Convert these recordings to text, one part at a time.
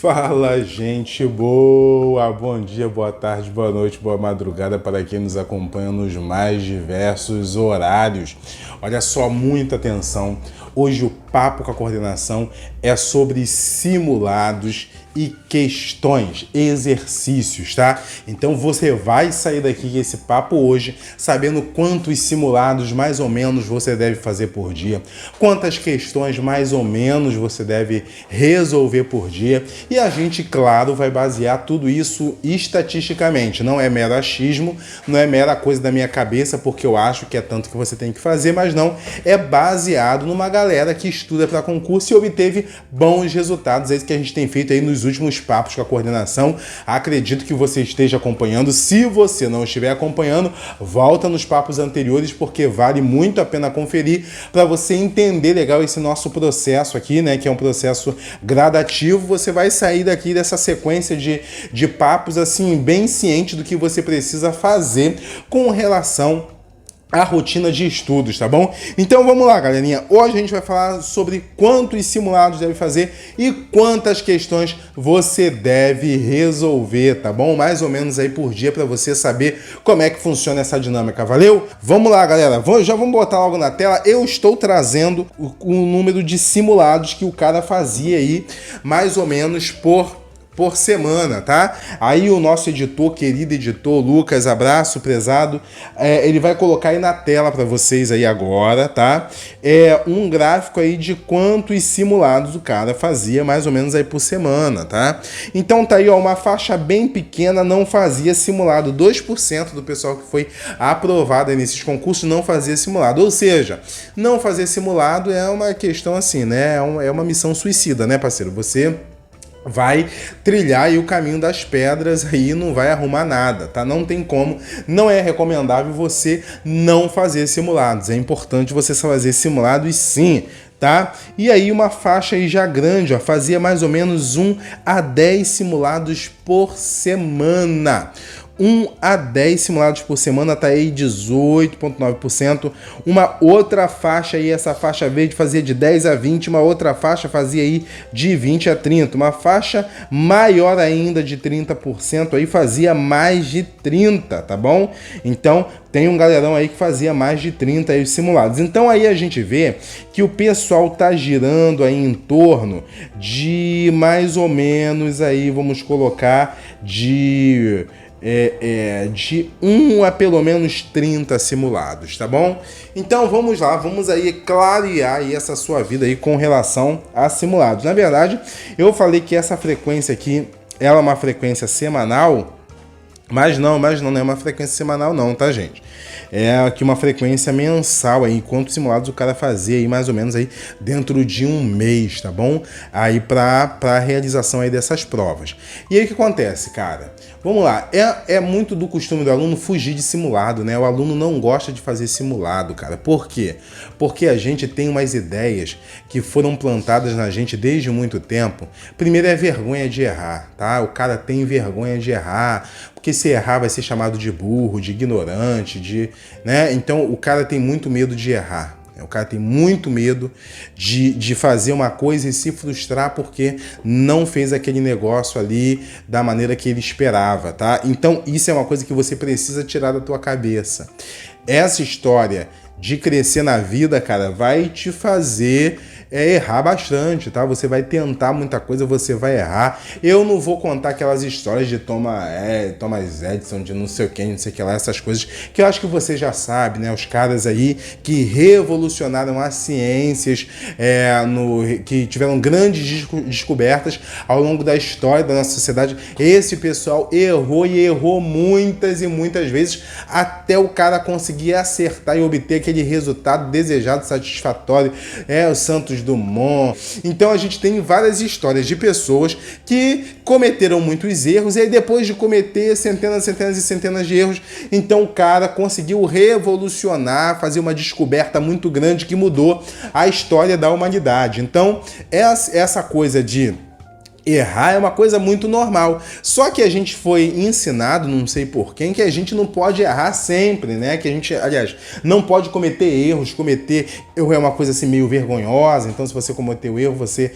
Fala, gente boa! Bom dia, boa tarde, boa noite, boa madrugada para quem nos acompanha nos mais diversos horários. Olha só, muita atenção. Hoje o papo com a coordenação é sobre simulados e questões, exercícios, tá? Então você vai sair daqui com esse papo hoje sabendo quantos simulados mais ou menos você deve fazer por dia, quantas questões mais ou menos você deve resolver por dia, e a gente, claro, vai basear tudo isso estatisticamente. Não é mero achismo, não é mera coisa da minha cabeça porque eu acho que é tanto que você tem que fazer, mas não, é baseado numa galera que estuda para concurso e obteve bons resultados. É isso que a gente tem feito aí nos últimos papos com a coordenação. Acredito que você esteja acompanhando. Se você não estiver acompanhando, volta nos papos anteriores porque vale muito a pena conferir para você entender legal esse nosso processo aqui, né, que é um processo gradativo. Você vai sair daqui dessa sequência de papos assim bem ciente do que você precisa fazer com relação a rotina de estudos, tá bom? Então vamos lá, galerinha. Hoje a gente vai falar sobre quantos simulados deve fazer e quantas questões você deve resolver, tá bom? Mais ou menos aí por dia para você saber como é que funciona essa dinâmica, valeu? Vamos lá, galera. Já vamos botar logo na tela. Eu estou trazendo o número de simulados que o cara fazia aí, mais ou menos por semana, tá? Aí o nosso editor, querido editor, Lucas, abraço, prezado, ele vai colocar aí na tela para vocês aí agora, tá? Um gráfico aí de quantos simulados o cara fazia mais ou menos aí por semana, tá? Então tá aí, ó, uma faixa bem pequena não fazia simulado, 2% do pessoal que foi aprovado aí nesses concursos não fazia simulado, ou seja, não fazer simulado é uma questão assim, né? É uma missão suicida, né, parceiro? Você vai trilhar aí o caminho das pedras aí, não vai arrumar nada, tá? Não tem como, não é recomendável você não fazer simulados. É importante você fazer simulados sim, tá? E aí uma faixa aí já grande, ó, fazia mais ou menos 1 a 10 simulados por semana. 1 a 10 simulados por semana, tá aí 18,9%. Uma outra faixa aí, essa faixa verde fazia de 10 a 20, uma outra faixa fazia aí de 20 a 30. Uma faixa maior ainda de 30% aí fazia mais de 30, tá bom? Então, tem um galerão aí que fazia mais de 30 aí os simulados. Então aí a gente vê que o pessoal tá girando aí em torno de mais ou menos aí, vamos colocar, de 1 a pelo menos 30 simulados, tá bom? Então vamos lá, vamos aí clarear aí essa sua vida aí com relação a simulados. Na verdade, eu falei que essa frequência aqui, ela é uma frequência semanal, mas não é uma frequência semanal não, tá, gente? É aqui uma frequência mensal aí, quantos simulados o cara fazia aí mais ou menos aí dentro de um mês, tá bom? Aí para a realização aí dessas provas. E aí o que acontece, cara? Vamos lá, é muito do costume do aluno fugir de simulado, né? O aluno não gosta de fazer simulado, cara. Por quê? Porque a gente tem umas ideias que foram plantadas na gente desde muito tempo. Primeiro é vergonha de errar, tá? O cara tem vergonha de errar, porque se errar vai ser chamado de burro, de ignorante, né? Então o cara tem muito medo de errar. O cara tem muito medo de fazer uma coisa e se frustrar porque não fez aquele negócio ali da maneira que ele esperava, tá? Então isso é uma coisa que você precisa tirar da tua cabeça. Essa história de crescer na vida, cara, vai te fazer errar bastante, tá? Você vai tentar muita coisa, você vai errar. Eu não vou contar aquelas histórias de Thomas Edison, de não sei o que, não sei o que lá, essas coisas que eu acho que você já sabe, né? Os caras aí que revolucionaram as ciências, que tiveram grandes descobertas ao longo da história da nossa sociedade. Esse pessoal errou e errou muitas e muitas vezes até o cara conseguir acertar e obter aquele resultado desejado, satisfatório. O Santos Dumont. Então a gente tem várias histórias de pessoas que cometeram muitos erros e aí depois de cometer centenas e centenas de erros, então o cara conseguiu revolucionar, fazer uma descoberta muito grande que mudou a história da humanidade. Então essa coisa de Errar é uma coisa muito normal. Só que a gente foi ensinado, não sei por quem, que a gente não pode errar sempre, né? Que a gente, aliás, não pode cometer erros. Cometer erro é uma coisa assim meio vergonhosa. Então, se você cometeu erro, você,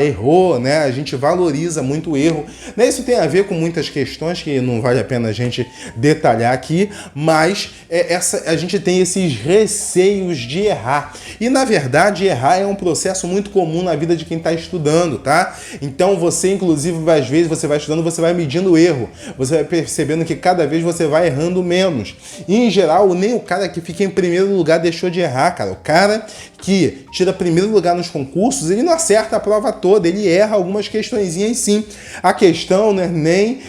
errou, né? A gente valoriza muito o erro. Né? Isso tem a ver com muitas questões que não vale a pena a gente detalhar aqui, mas a gente tem esses receios de errar. E, na verdade, errar é um processo muito comum na vida de quem está estudando, tá? Então, você, inclusive, às vezes, você vai estudando, você vai medindo o erro. Você vai percebendo que cada vez você vai errando menos. E, em geral, nem o cara que fica em primeiro lugar deixou de errar, cara. O cara que tira primeiro lugar nos concursos, ele não acerta a prova toda, ele erra algumas questõezinhas sim. A questão não é nem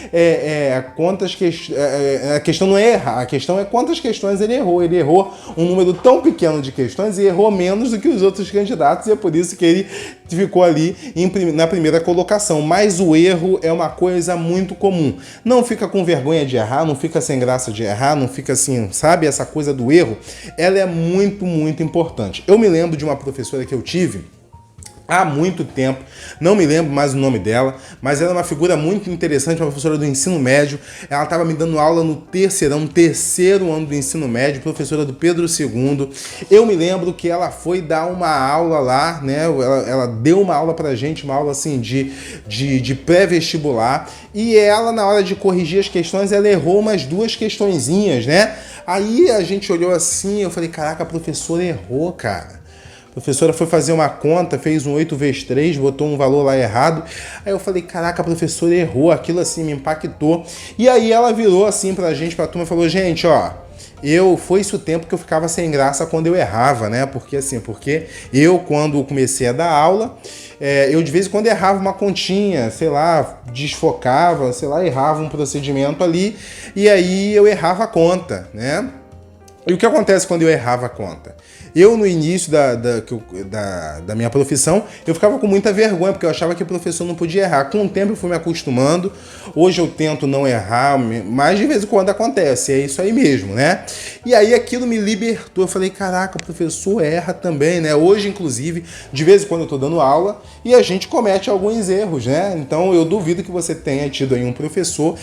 a questão não é errar, a questão é quantas questões ele errou. Ele errou um número tão pequeno de questões e errou menos do que os outros candidatos, e é por isso que ele ficou ali na primeira colocação. Mas o erro é uma coisa muito comum. Não fica com vergonha de errar, não fica sem graça de errar, não fica assim, sabe? Essa coisa do erro, ela é muito, muito importante. Eu me lembro de uma professora que eu tive há muito tempo, não me lembro mais o nome dela, mas ela é uma figura muito interessante, uma professora do ensino médio. Ela estava me dando aula no terceiro ano do ensino médio, professora do Pedro II. Eu me lembro que ela foi dar uma aula lá, né? Ela deu uma aula pra gente, uma aula assim de pré-vestibular, e ela, na hora de corrigir as questões, ela errou umas duas questõezinhas, né? Aí a gente olhou assim, eu falei, caraca, a professora errou, cara. A professora foi fazer uma conta, fez um 8 vezes 3, botou um valor lá errado. Aí eu falei, caraca, a professora errou, aquilo assim me impactou. E aí ela virou assim pra gente, pra turma, e falou, gente, ó, foi isso o tempo que eu ficava sem graça quando eu errava, né? Porque eu, quando comecei a dar aula, eu de vez em quando errava uma continha, sei lá, desfocava, sei lá, errava um procedimento ali, e aí eu errava a conta, né? E o que acontece quando eu errava a conta? Eu, no início da minha profissão, eu ficava com muita vergonha, porque eu achava que o professor não podia errar. Com o tempo eu fui me acostumando, hoje eu tento não errar, mas de vez em quando acontece, é isso aí mesmo, né? E aí aquilo me libertou, eu falei, caraca, o professor erra também, né? Hoje, inclusive, de vez em quando eu tô dando aula e a gente comete alguns erros, né? Então eu duvido que você tenha tido aí um professor,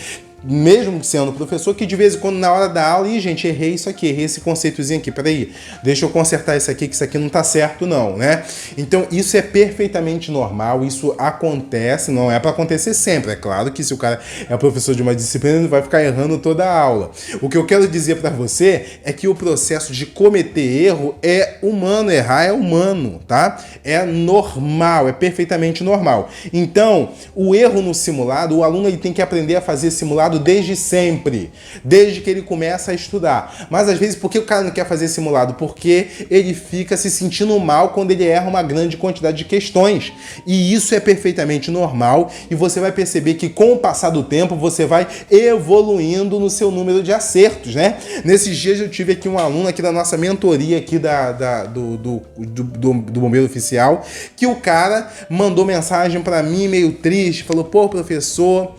mesmo sendo professor, que de vez em quando na hora da aula, gente, errei isso aqui, errei esse conceitozinho aqui, peraí, deixa eu consertar isso aqui, que isso aqui não tá certo não, né? Então isso é perfeitamente normal, isso acontece, não é para acontecer sempre, é claro que se o cara é professor de uma disciplina, ele vai ficar errando toda a aula. O que eu quero dizer para você é que o processo de cometer erro é humano, errar é humano, tá? É normal, é perfeitamente normal. Então, o erro no simulado, o aluno ele tem que aprender a fazer simulado desde sempre, desde que ele começa a estudar. Mas às vezes, por que o cara não quer fazer simulado? Porque ele fica se sentindo mal quando ele erra uma grande quantidade de questões. E isso é perfeitamente normal, e você vai perceber que com o passar do tempo, você vai evoluindo no seu número de acertos, né? Nesses dias eu tive aqui um aluno aqui da nossa mentoria aqui do Bombeiro Oficial, que o cara mandou mensagem para mim meio triste, falou, pô, professor,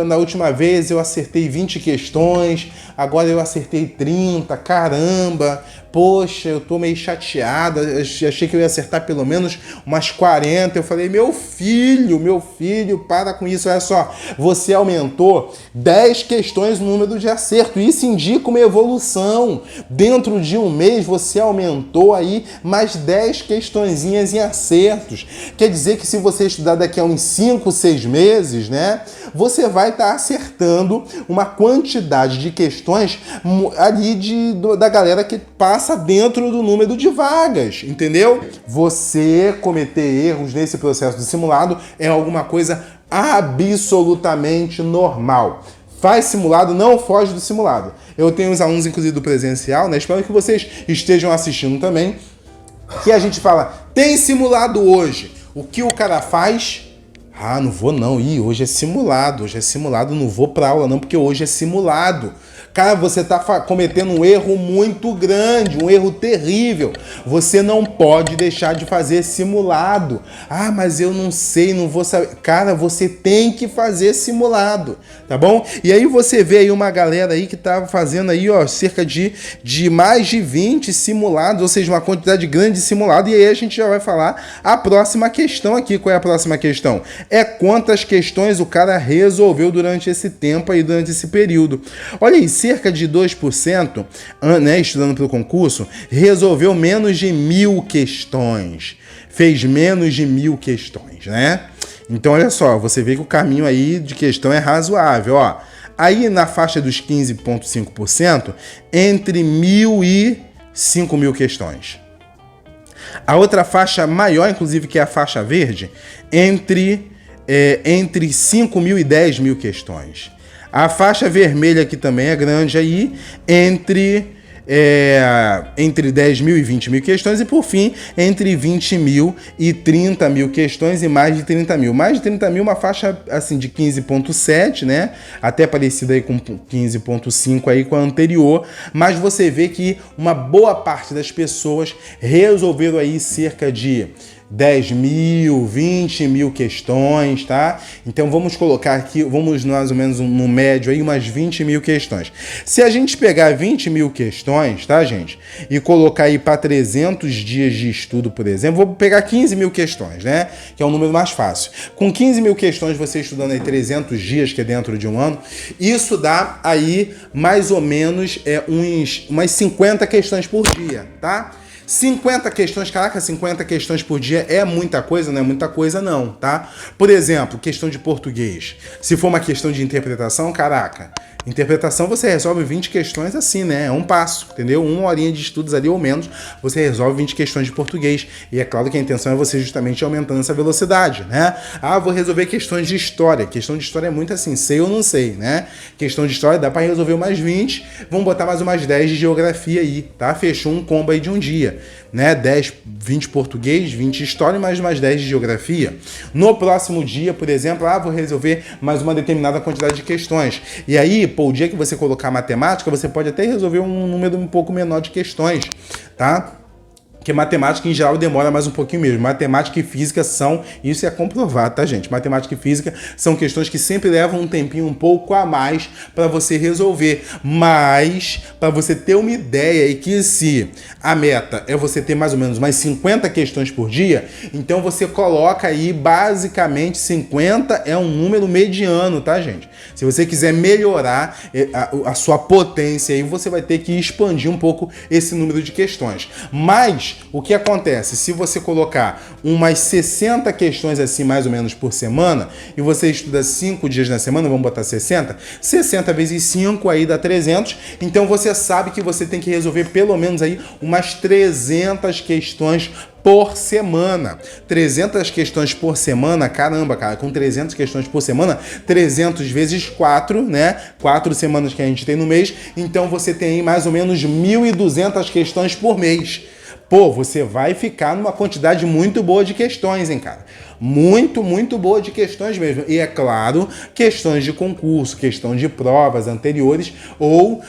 na última vez eu acertei 20 questões, agora eu acertei 30, caramba, poxa, eu tô meio chateado, achei que eu ia acertar pelo menos umas 40, eu falei, meu filho, para com isso, olha só, você aumentou 10 questões no número de acerto, isso indica uma evolução, dentro de um mês você aumentou aí mais 10 questõezinhas em acertos, quer dizer que se você estudar daqui a uns 5, 6 meses, né, você vai estar acertando uma quantidade de questões ali da galera que passa dentro do número de vagas, entendeu? Você cometer erros nesse processo de simulado é alguma coisa absolutamente normal. Faz simulado, não foge do simulado. Eu tenho uns alunos, inclusive, do presencial, né? Espero que vocês estejam assistindo também, que a gente fala, tem simulado hoje. O que o cara faz? Não vou não, hoje é simulado, não vou pra aula não, porque hoje é simulado. Cara, você está cometendo um erro muito grande, um erro terrível. Você não pode deixar de fazer simulado. Ah, mas eu não sei, não vou saber. Cara, você tem que fazer simulado, tá bom? E aí você vê aí uma galera aí que tá fazendo aí, ó, cerca de mais de 20 simulados, ou seja, uma quantidade grande de simulado. E aí a gente já vai falar a próxima questão aqui. Qual é a próxima questão? É quantas questões o cara resolveu durante esse tempo aí, durante esse período. Olha aí, cerca de 2%, né, estudando para o concurso, resolveu menos de 1.000 questões. Fez menos de 1.000 questões, né? Então, olha só, você vê que o caminho aí de questão é razoável, ó. Aí, na faixa dos 15,5%, entre 1.000 e 5.000 questões. A outra faixa maior, inclusive, que é a faixa verde, entre 5.000 e 10.000 questões. A faixa vermelha, que também é grande aí, entre 10.000 e 20.000 questões, e por fim, entre 20.000 e 30.000 questões e mais de 30.000. Mais de 30.000, uma faixa assim de 15,7, né? Até parecida aí com 15,5 aí com a anterior, mas você vê que uma boa parte das pessoas resolveram aí cerca de 10.000, 20.000 questões, tá? Então vamos colocar aqui, vamos mais ou menos no médio aí, umas 20.000 questões. Se a gente pegar 20.000 questões, tá, gente? E colocar aí para 300 dias de estudo, por exemplo, vou pegar 15.000 questões, né? Que é um número mais fácil. Com 15.000 questões, você estudando aí 300 dias, que é dentro de um ano, isso dá aí mais ou menos umas 50 questões por dia, tá? 50 questões, caraca, 50 questões por dia é muita coisa? Não é muita coisa não, tá? Por exemplo, questão de português. Se for uma questão de interpretação, caraca, interpretação você resolve 20 questões assim, né? É um passo, entendeu? Uma horinha de estudos ali ou menos, você resolve 20 questões de português. E é claro que a intenção é você justamente aumentando essa velocidade, né? Ah, vou resolver questões de história. Questão de história é muito assim, sei ou não sei, né? Questão de história dá para resolver umas 20, vamos botar mais umas 10 de geografia aí, tá? Fechou um combo aí de um dia, né? 20 português, 20 história e mais umas 10 de geografia. No próximo dia, por exemplo, vou resolver mais uma determinada quantidade de questões. E aí, o dia que você colocar matemática, você pode até resolver um número um pouco menor de questões, tá? Porque matemática, em geral, demora mais um pouquinho mesmo. Matemática e física isso é comprovado, tá, gente? Matemática e física são questões que sempre levam um tempinho um pouco a mais para você resolver. Mas, para você ter uma ideia, e que se a meta é você ter mais ou menos umas 50 questões por dia, então você coloca aí, basicamente, 50 é um número mediano, tá, gente? Se você quiser melhorar a sua potência, aí você vai ter que expandir um pouco esse número de questões. Mas o que acontece? Se você colocar umas 60 questões assim, mais ou menos, por semana, e você estuda 5 dias na semana, vamos botar 60 vezes 5 aí dá 300, então você sabe que você tem que resolver pelo menos aí umas 300 questões por semana. 300 questões por semana, caramba, cara, com 300 questões por semana, 300 vezes 4, né? 4 semanas que a gente tem no mês, então você tem aí mais ou menos 1.200 questões por mês. Pô, você vai ficar numa quantidade muito boa de questões, hein, cara? Muito, muito boa de questões mesmo. E é claro, questões de concurso, questão de provas anteriores ou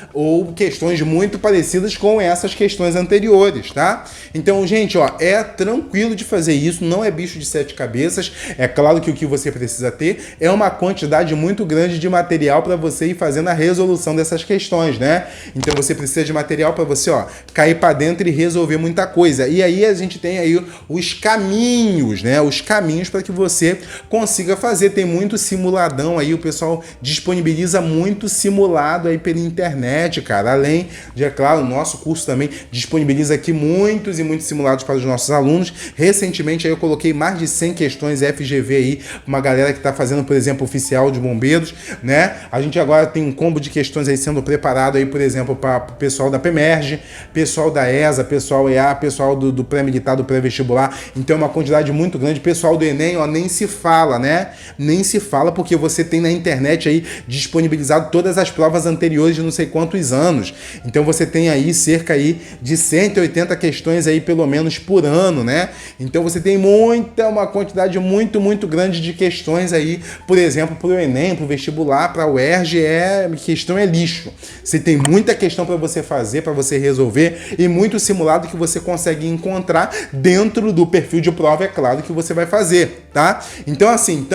questões muito parecidas com essas questões anteriores, tá? Então, gente, ó, é tranquilo de fazer isso, não é bicho de 7 cabeças. É claro que o que você precisa ter é uma quantidade muito grande de material para você ir fazendo a resolução dessas questões, né? Então, você precisa de material para você, ó, cair para dentro e resolver muita coisa. E aí a gente tem aí os caminhos, né? Os caminhos para que você consiga fazer. Tem muito simuladão aí, o pessoal disponibiliza muito simulado aí pela internet, cara. Além de, é claro, o nosso curso também disponibiliza aqui muitos e muitos simulados para os nossos alunos. Recentemente aí eu coloquei mais de 100 questões FGV aí, uma galera que está fazendo, por exemplo, oficial de bombeiros, né? A gente agora tem um combo de questões aí sendo preparado aí, por exemplo, para o pessoal da PEMERGE, pessoal da ESA, pessoal EA, pessoal do pré-militar, do pré-vestibular. Então é uma quantidade muito grande, pessoal do Enem, ó, nem se fala, né? Nem se fala porque você tem na internet aí disponibilizado todas as provas anteriores de não sei quantos anos. Então você tem aí cerca aí de 180 questões aí pelo menos por ano, né? Então você tem uma quantidade muito grande de questões aí, por exemplo, para o Enem, para o vestibular, para o UERJ, questão é lixo. Você tem muita questão para você fazer, para você resolver e muito simulado que você consegue encontrar dentro do perfil de prova, é claro, que você vai fazer, tá? Então assim,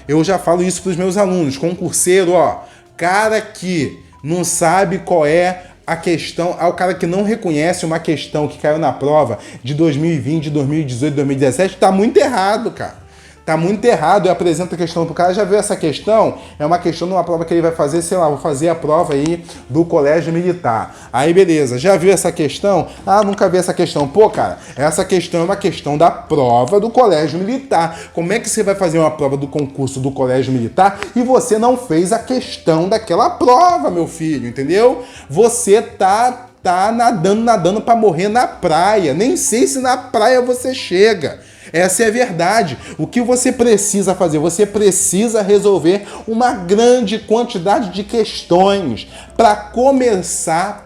eu já falo isso para os meus alunos, concurseiro, ó, cara que não sabe qual é a questão, ao cara que não reconhece uma questão que caiu na prova de 2020, 2018, 2017, tá muito errado, cara. Tá muito errado. Eu apresento a questão pro cara, já viu essa questão? É uma questão de uma prova que ele vai fazer, sei lá, vou fazer a prova aí do colégio militar. Aí beleza, já viu essa questão? Ah, nunca vi essa questão. Pô, cara, essa questão é uma questão da prova do colégio militar. Como é que você vai fazer uma prova do concurso do colégio militar e você não fez a questão daquela prova, meu filho, entendeu? Você tá nadando pra morrer na praia. Nem sei se na praia você chega. Essa é a verdade. O que você precisa fazer? Você precisa resolver uma grande quantidade de questões para começar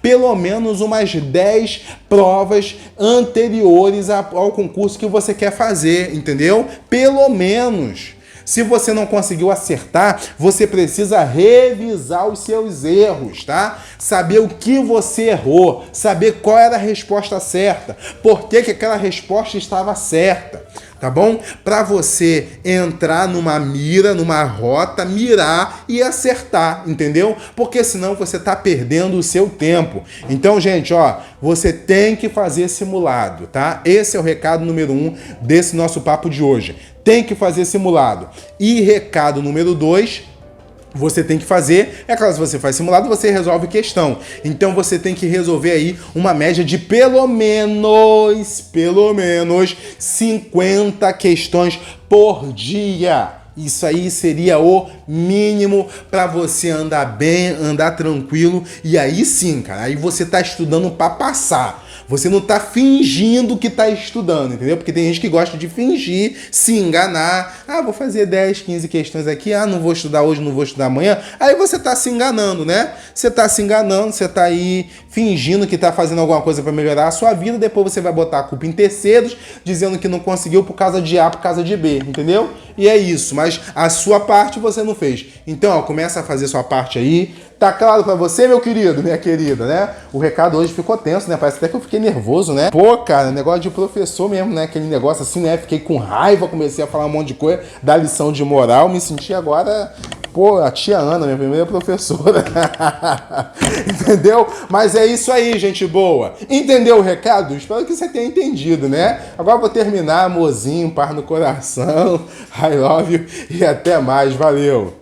pelo menos umas 10 provas anteriores ao concurso que você quer fazer, entendeu? Pelo menos. Se você não conseguiu acertar, você precisa revisar os seus erros, tá? Saber o que você errou, saber qual era a resposta certa, por que aquela resposta estava certa, tá bom? Para você entrar numa mira, numa rota, mirar e acertar, entendeu? Porque senão você tá perdendo o seu tempo. Então, gente, ó, você tem que fazer simulado, tá? Esse é o recado número 1 desse nosso papo de hoje. Tem que fazer simulado. E recado número 2, você tem que fazer, é claro, se você faz simulado, você resolve questão. Então você tem que resolver aí uma média de pelo menos 50 questões por dia. Isso aí seria o mínimo para você andar bem, andar tranquilo. E aí sim, cara, aí você tá estudando para passar. Você não tá fingindo que tá estudando, entendeu? Porque tem gente que gosta de fingir, se enganar. Ah, vou fazer 10, 15 questões aqui. Ah, não vou estudar hoje, não vou estudar amanhã. Aí você tá se enganando, né? Você tá se enganando, você tá aí fingindo que tá fazendo alguma coisa para melhorar a sua vida. Depois você vai botar a culpa em terceiros, dizendo que não conseguiu por causa de A, por causa de B, entendeu? E é isso, mas a sua parte você não fez. Então, ó, começa a fazer sua parte aí. Tá claro pra você, meu querido, minha querida, né? O recado hoje ficou tenso, né? Parece até que eu fiquei nervoso, né? Pô, cara, negócio de professor mesmo, né? Aquele negócio assim, né? Fiquei com raiva, comecei a falar um monte de coisa, da lição de moral, me senti agora... Pô, a tia Ana, minha primeira professora. Entendeu? Mas é isso aí, gente boa. Entendeu o recado? Espero que você tenha entendido, né? Agora eu vou terminar, amorzinho, paz no coração. I love you e até mais. Valeu!